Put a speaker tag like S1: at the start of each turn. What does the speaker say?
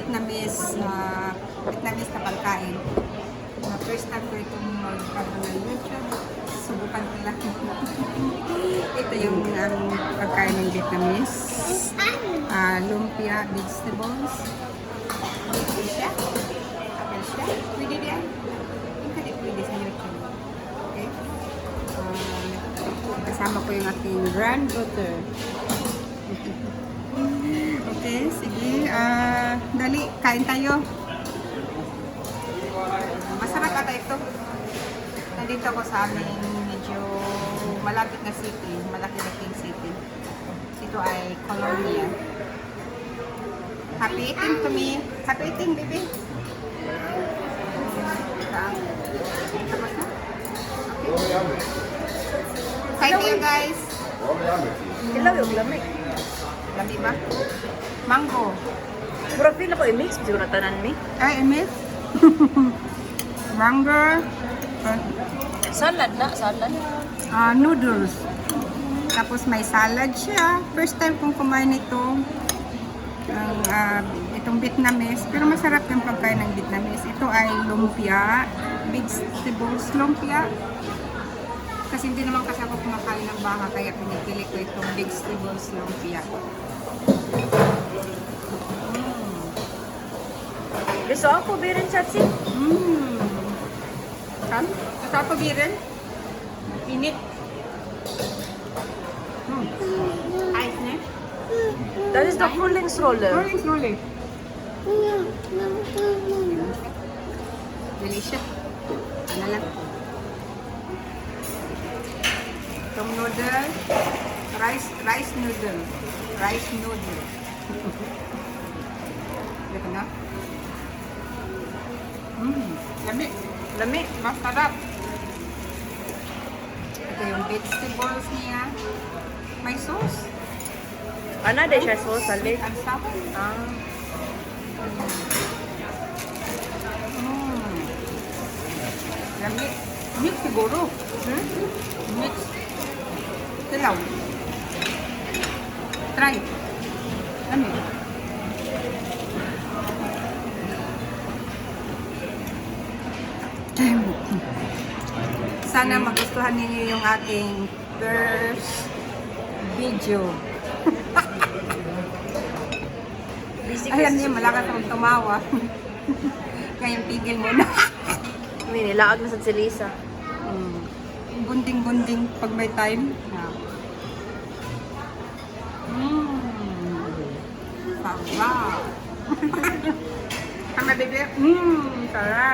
S1: Vietnamese na pagkain. First time ko itong mag-ano ng YouTube. Subukan ko lang. Ito yung pagkain ng Vietnamese. Lumpia vegetables. Ito siya. Apa siya? Pwede diyan. Hindi pwede sa YouTube. Okay? Kasama ko yung aking granddaughter. Okay, sige. Dali, kain tayo. Masarap ata ito. Nandito ako sa aming medyo malapit na city. Malaki-laking city. Ito ay Colombia. Happy eating to me. Happy eating, baby. Tapos na? Okay. Kain tayo, guys.
S2: Ilaw yung lamig.
S1: Lami ba? Mango.
S2: Mura feel ako i-mix. Siguro na tanan mi.
S1: Ay, emit. Mango.
S2: Salad na, salad.
S1: Noodles. Tapos may salad siya. First time kong kumain ito. Itong Vietnamese. Pero masarap yung pagkain ng Vietnamese. Ito ay lumpia. Vegetables lumpia. Kasi hindi naman kasi ako kumakain ng baka. Kaya pinipili ko itong vegetables lumpia.
S2: Gusto ako birin chatsi.
S1: Kan? Gusto ako birin? Init. Ice na?
S2: That is the cooling stroller.
S1: Rolling. Delicious. Ano lang? Itong noodle. Rice noodle. Rice noodle. Ito na. Lami.
S2: Lami.
S1: Masarap. Ito yung vegetables niya. May sauce.
S2: Ano de siya sauce salad?
S1: Ang sour. Lami. Mix siguro. Mix. Silaw. Try. Lami. Sana magustuhan ninyo yung aking first video. Ayan niya, malakas akong tumawa. Kaya tigil mo na.
S2: May nilaag na sa silisa.
S1: Bunding-bunding pag may time. Sarap. Ang mabibig. Sarap.